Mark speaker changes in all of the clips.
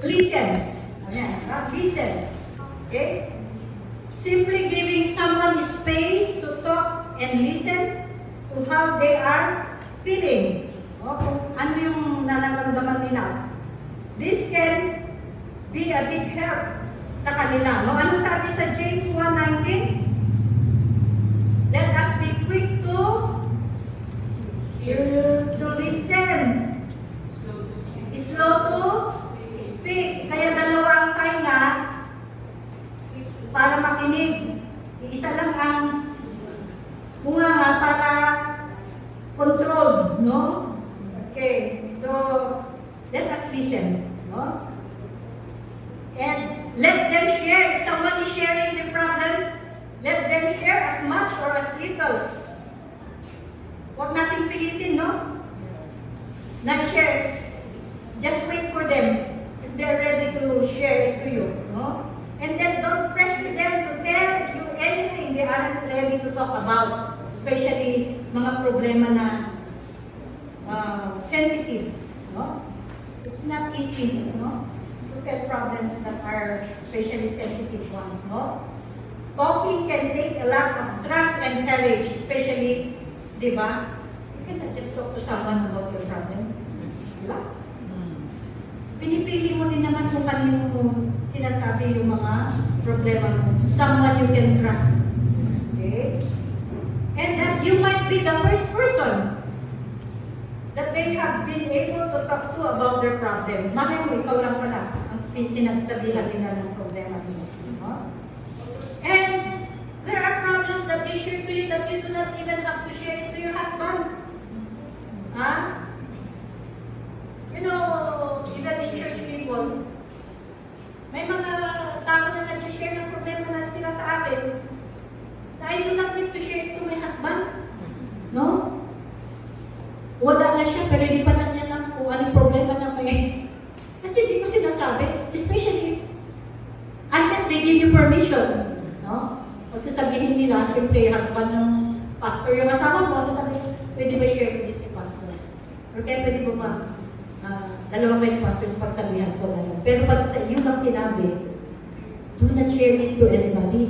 Speaker 1: listen. Ayan, listen. Okay? Simply giving someone space to talk and listen to how they are feeling. O, kung ano yung nararamdaman nila. This can be a big help sa kanila. No? Ano sabi sa James 1:19? Let us be quick to listen. Slow to speak. Kaya dalawa ang tainga para makinig. Isa lang ang bunganga para control, no? Okay. So, let us listen, no? And let them share. If someone is sharing the problems, let them share as much or as little. Huwag nating pilitin, no? Na-share. Just wait for them if they're ready to share it to you, no? And then don't pressure them to tell you anything they aren't ready to talk about, especially mga problema na sensitive, no? It's not easy, no? To tell problems that are especially sensitive ones, no? Talking can take a lot of trust and courage, especially, di ba? You cannot just talk to someone about your problem, di ba? Pinipili mo din naman kung kanino mo sinasabi yung mga problema mo. Someone you can trust. Okay? And that you might be the first person that they have been able to talk to about their problem. Malay mo, ikaw lang pala ang sinasabihan nila ng problema nila. No? And there are problems that they share to you that you do not even have to share it to your husband. Huh? You know, even in church people, may mga tao na nag-share ng problema na sila sa akin na I do not need to share it to my husband. No? Wala na siya, pero hindi pa na niya lang kung anong problema na may. Kasi hindi ko sinasabi, especially unless they give you permission. No? Pag sasabihin nila, siyempre, husband ng pastor, yung asawa mo, sasabihin, pwede ba share ko dito yung pastor? Or kaya pwede mo ba? Dalawa may pastors pagsabihan ko na. Pero pag sa iyo bang sinabi, do not share it to anybody.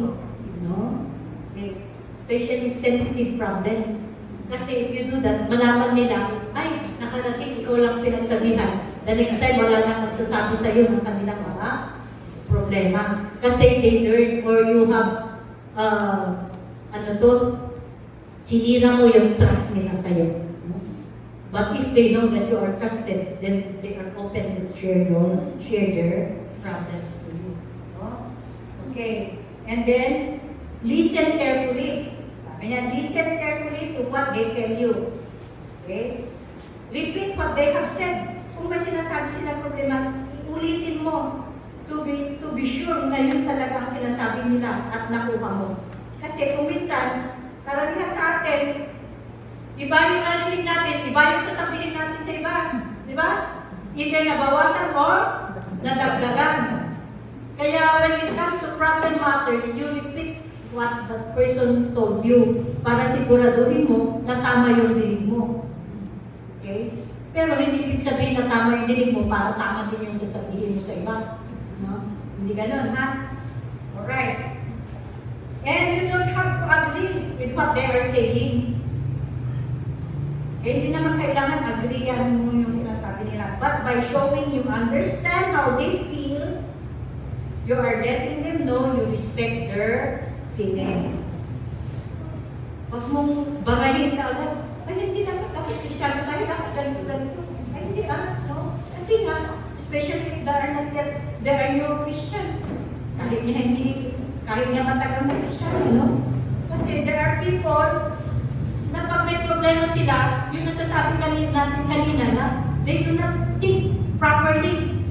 Speaker 1: No? Okay. Especially sensitive problems. Kasi if you do that, malaman nila, ay, nakarating, ikaw lang pinagsabihan. The next time, wala nang magsasabi sa iyo ng kanilang mga problema. Kasi they learn or you have, sinira mo yung trust nila sa iyo. But if they know that you are trusted, then they are open to share their problems to you. No? Okay. And then, listen carefully. Sabi niya, listen carefully to what they tell you. Okay? Repeat what they have said. Kung may sinasabi silang problema, ulitin mo to be sure na yun talaga ang sinasabi nila at nakuha mo. Kasi kung minsan, karamihan sa atin, iba yung narinig natin, iba yung sasabihin natin sa iba. Di ba? Either nabawasan or nadagdagan. Kaya when it comes to problem matters, you repeat what that person told you para siguraduhin mo na tama yung dinig mo. Okay? Pero hindi ibig sabihin na tama yung dinig mo para tama din yung sasabihin mo sa iba. No? Hindi ganun, ha? Alright. And you don't have to agree with what they are saying. Eh, hindi naman kailangan agreean mo yung sinasabi nila. But by showing you understand how they feel, you are letting them know you respect their feelings. Huwag mong bagayin ka agad. Ay, hindi dapat Kristiyano tayo, dapat ganito. Ay, hindi no? Kasi nga, especially if there are new Christians. Kahit nga matagal na Kristiyano, no? Kasi there are people na pag may problema sila, yung nasasabi natin kanina na they do not think properly.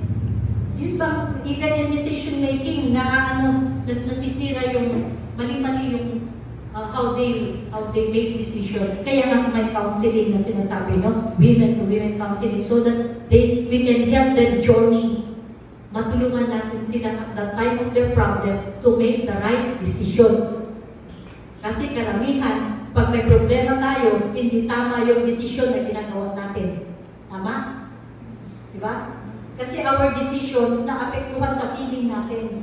Speaker 1: Yun bang even in decision making na nasisira yung mali-mali yung how they make decisions. Kaya nga may counseling na sinasabi, no? Women to women counseling so that we can help them journey. Matulungan natin sila at the time of their problem to make the right decision. Kasi karamihan, pag may problema tayo, hindi tama yung desisyon na ginagawa natin. Tama? Diba? Kasi our decisions naapektuhan sa feeling natin.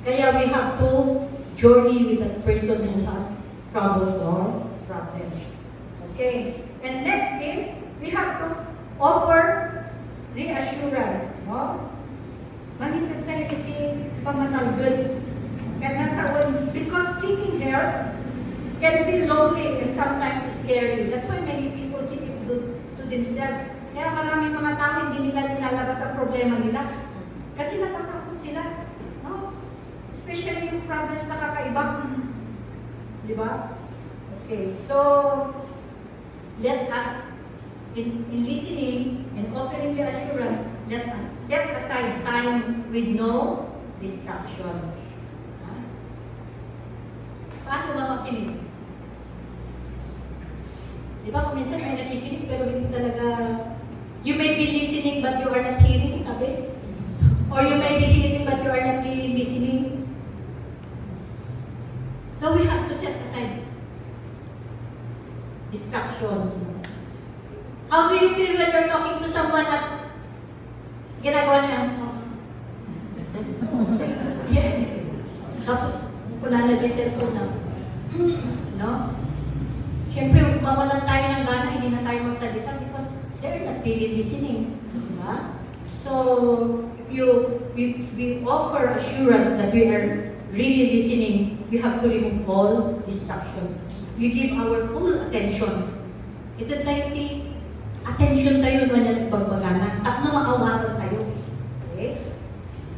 Speaker 1: Kaya we have to journey with that person who has troubles or problems. Okay. And next is, we have to offer reassurance. No? Mamitag tayo iti pamatalgod. Because sitting here can feel lonely and sometimes scary. That's why many people keep it to themselves. Kaya maraming mga tao hindi nila nilalabas ang problema nila. Kasi natatakot sila. No? Especially yung problems na kakaiba. Di ba? Okay, so let us, in listening and offering the assurance, let us set aside time with no distraction. Paano ba makinig? Di ba kung minsan may nakikinig pero hindi talaga, you may be listening but you are not hearing, sabi? Or you may be hearing but you are not really listening. So we have to set aside distractions. How do you feel when you're talking to someone at ginagawa niya? Yeah. Tapos, wala na yung cellphone na. No? Siyempre, mawalan tayo ng gana, hindi na tayo magsalita because they're not really listening. Diba? So, if we offer assurance that we are really listening, we have to remove all distractions. We give our full attention. Ito tayo attention tayo na pagbagana. At na maawatan tayo. Okay?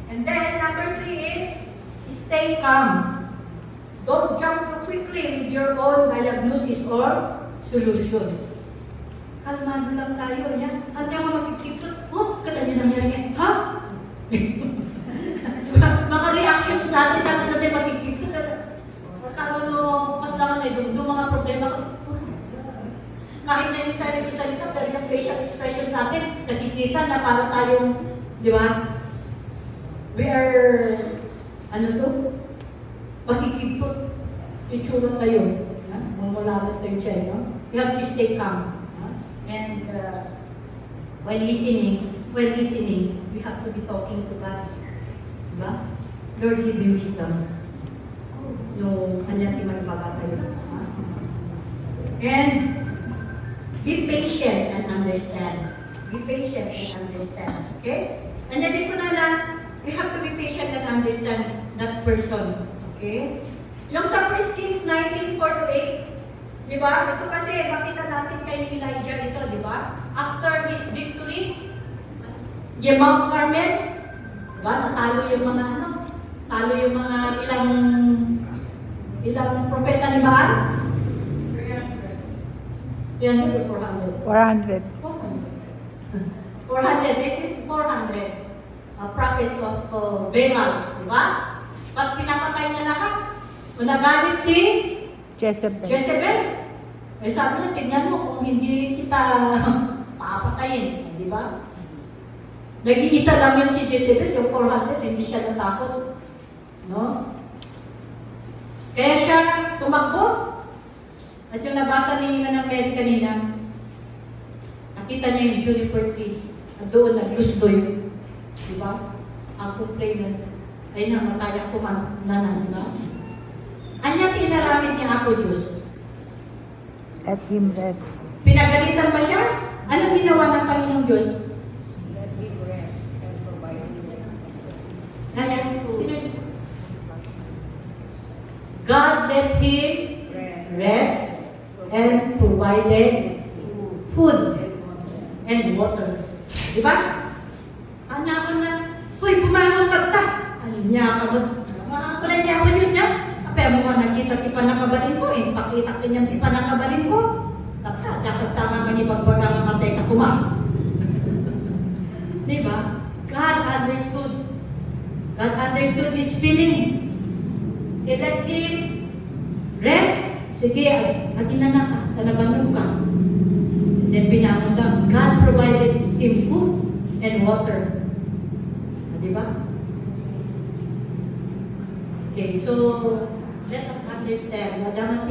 Speaker 1: And then, number 3 is, stay calm. Don't jump too quickly with your own diagnosis or solutions. Kalmado lang tayo. Yan. Hantay mo makikipot. Oh, kala niyo nangyari yan. Ha? Mga reactions natin, tapos natin makikipot. Kala mo, pas naman ay dumdum mga problema. Kahit na hindi tayo nagsasalita, pero yung facial expression natin, nakikita na para tayong, di ba? We are, ano to? Makikipot. Itsura tayo. Mamulalat tayo siya, no? You have to stay calm. And while listening, we have to be talking to God. Diba? Lord, give me wisdom. No, kanya timay baga tayo. And be patient and understand. Be patient and understand. Okay? And then ko na we have to be patient and understand that person. Okay? Yung sa 1 Kings 19:4-8, di ba? Ito kasi makita natin kay Elijah ito, di ba? After his victory, yung Mount Carmel, di ba? Natalo yung mga talo yung mga ilang propeta ni Baal? 300 or 400? 400. 400 prophets of Baal, di ba? Ba't pinapatay na lahat? Nagalit si Jezebel. Eh sabi niya, tignan mo kung hindi kita papatayin, di ba? Nag-iisa lang yun si Jezebel, yung 400, hindi siya natakot. No? Kaya siya tumakbo. At yung nabasa ni Manang Mary kanina, nakita niya yung juniper tree. At doon naglusdoy. Di ba? Ang complainant. Ay na, mataya ko man nanan, di ba? Anya tinaramid niya ako, Diyos?
Speaker 2: Let him rest.
Speaker 1: Pinagalitan ba siya? Ano ginawa ng Panginoong Diyos?
Speaker 3: Let him rest and provide food.
Speaker 1: Ganyan. God let him rest and provided food and water. Di ba? Anak ko na, huy, pumanong ka ta. Ano niya ka mo? Wala niya ako, Diyos niya. Kaya mo nga nakita ti panakabalin ko, pakita ko niyan ti panakabalin ko. Tata, dapat tama man ibagbaga ng matay ka kumang. Diba? God understood. God understood his feeling. He let him rest. Sige, atinana ka, talabanong ka. Then pinamundang, God provided him food and water. Diba? Okay, so let us understand na dapat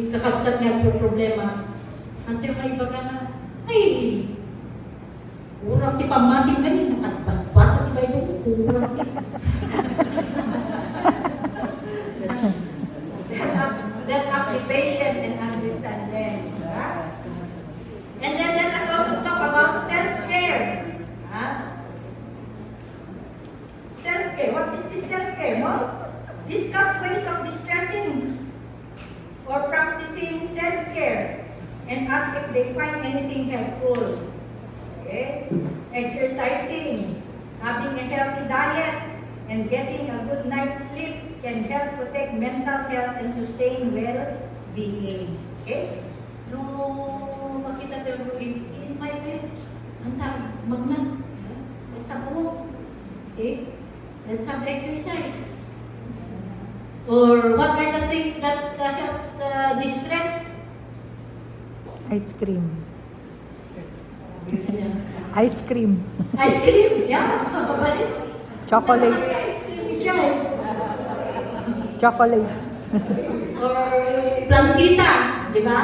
Speaker 1: kakabsat nga po problema. Ante may baga na, ay, kurang ti pamating ganun, nakatpas-pas at iba ito, kurang ti. Let us be patient and understanding. And then let us also talk about self-care. Self-care. What is this self-care? No? Discuss ways of distressing or practicing self-care and ask if they find anything helpful. Okay? Exercising, having a healthy diet, and getting a good night's sleep can help protect mental health and sustain well-being. Okay? No, makita tayo invite kayo. Anta, magna. Let's have a walk. Okay? Let's have exercise. Or what are the things that helps distress?
Speaker 2: Ice cream. Ice cream.
Speaker 1: Ice cream, yeah.
Speaker 2: Chocolates.
Speaker 1: Ice cream, yeah.
Speaker 2: Chocolates.
Speaker 1: Or plantita, di ba?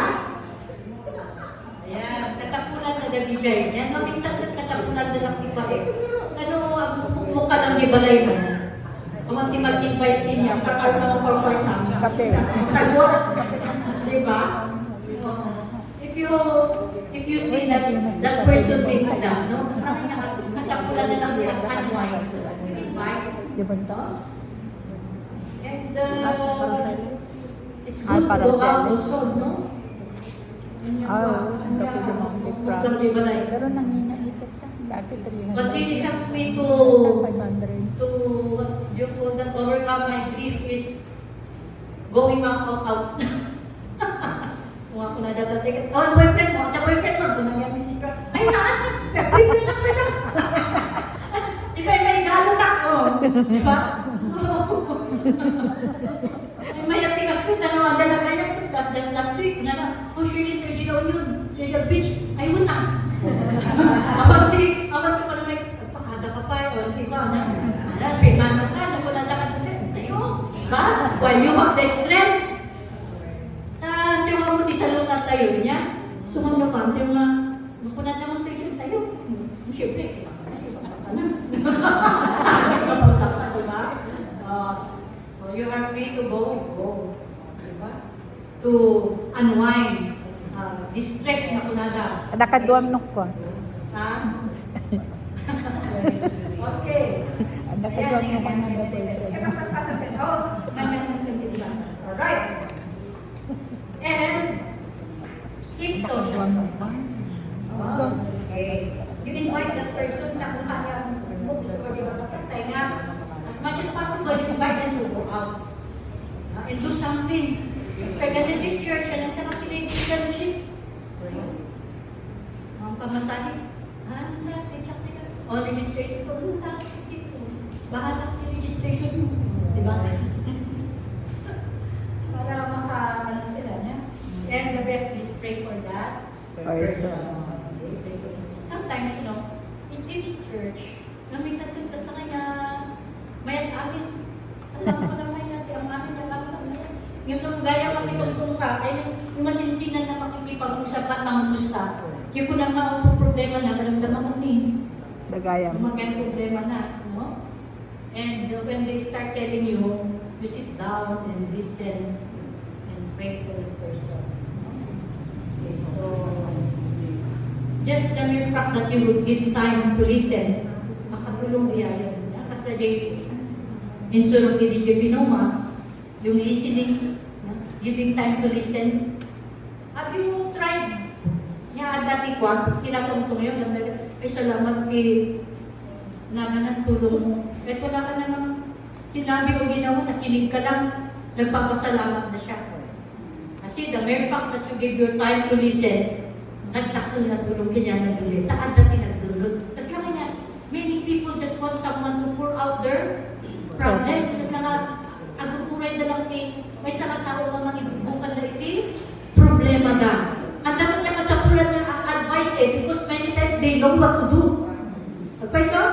Speaker 1: Ayan, kasapulan na nabigay. Yan, no, minsan kasapulan na lang iba eh. Ano, ang mukha ng ibalay mo. Kung mag-invite din niya, kakal na mag-corporate na.
Speaker 2: Kape.
Speaker 1: Kalwa. Di ba? If you see that person thinks that, no? Kasapulan na lang niya. Invite.
Speaker 2: Di ba ito?
Speaker 1: And it's
Speaker 2: Ay,
Speaker 1: good to
Speaker 2: para
Speaker 1: go
Speaker 2: sa
Speaker 1: out
Speaker 2: amin.
Speaker 1: also, no?
Speaker 2: Oo, hindi ko
Speaker 1: Pagkakibalay.
Speaker 2: Pero nanginaitit ka. Dati 300.
Speaker 1: What really helps me to
Speaker 2: 500.
Speaker 1: what do you call that, overcome my grief is going out. Kung ako na dadating, oh, boyfriend mo, the boyfriend mo, kung nangyang mi sister, ay na, boyfriend na pala. Di ba, may galon ako, di ba? Ay, mayati ka suit, ano, ang dalagayak, last week, na, oh, Shirley, to Ginaon yun, to the beach, ay, wala. Awan ko pa na may, pagpakada ka pa, di ba, pimano ka, nakulalakad mo tayo, ba? While you have the strength, tiwa mo di salong na tayo niya, sumano ka, tiwa, makunat naman tayo tayo. Siyempre, you are free to go. Diba? To unwind, distress na kunada.
Speaker 2: Nakaduamnok ko.
Speaker 1: Ha? Okay.
Speaker 2: Nakaduamnok ko na
Speaker 1: Alright. And it's social. Okay. You invite that person na kung kaya mo gusto ko di ba kapatay nga, as much as possible, you invite them to go out and do something. Especially in church, and ang nakikinig fellowship. Ang pamasahe, registration ko, bahala ng registration mo. Diba? Para ano sila niya. And the best is pray for that person. Sometimes, you know, in the church, na may sakit ka sa kanya, may amin, alam ko naman natin, ang amin na alam ko na yung gaya makitungtong ka, ay yung masinsinan na makikipag-usap at nangusta. Yung po na ang problema na, maramdaman ko ni.
Speaker 2: Dagayam.
Speaker 1: Magandang problema na, no? And when they start telling you, you sit down and listen and pray for the person. Okay, so just the mere fact that you would give time to listen, makatulong biyaya niya. Kasi insulong ni DJ Binoma, yung listening, giving time to listen. Have you tried? Nga dati ko, tinatungtong yun, ay salamat kay naman tulong mo. Kahit wala ka namang sinabi o ginawa, nakinig ka lang, nagpapasalamat na siya. Kasi the mere fact that you give your time to listen, nagtakal na tulong kanya ng bili. Taan na tinagdulog. Kasi kanya, many people just want someone to pour out their problems. Kasi nga, agpupuray na lang may sama tao nga mag-ibukan na iti, problema na. Ang dapat niya kasapulan ng advice because many times they know what to do. Advice, so?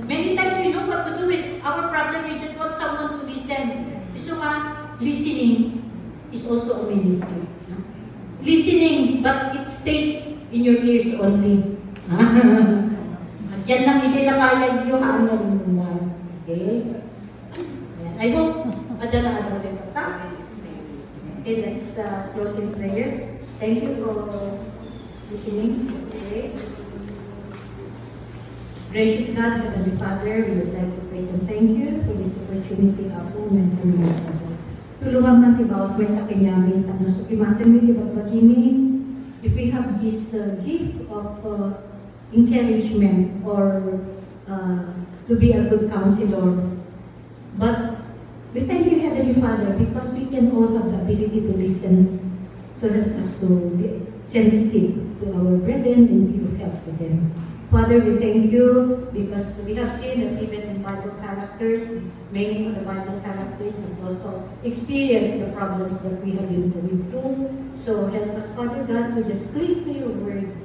Speaker 1: Many times we know what to do with our problem, we just want someone to listen. So listening is also a ministry. Listening, but it stays in your ears only. napayag yung ano mo. Okay? Ayan. I hope madala ano rin ata. Okay, let's close in prayer. Thank you for listening today. Gracious God, Heavenly Father, we would like to praise and thank you for this opportunity of women and men. Tulungan man tibaw may sa kanyami, ano so kimatan mo ibang bagini, if we have this gift of encouragement or to be a good counselor. But we thank you, Heavenly Father, because we can all have the ability to listen, so help us to be sensitive to our brethren and be of help to them. Father, we thank you because we have seen that even in Bible characters, many of the Bible characters have also experienced the problems that we have been going through. So help us, Father God, to just cling to your word,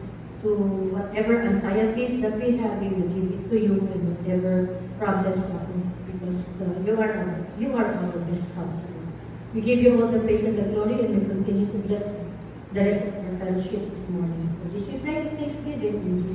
Speaker 1: to whatever anxieties that we have, we will give it to you, and whatever problems happen, because you are our best counselor. We give you all the praise and the glory, and we continue to bless the rest of our fellowship this morning. For this we pray with thanksgiving in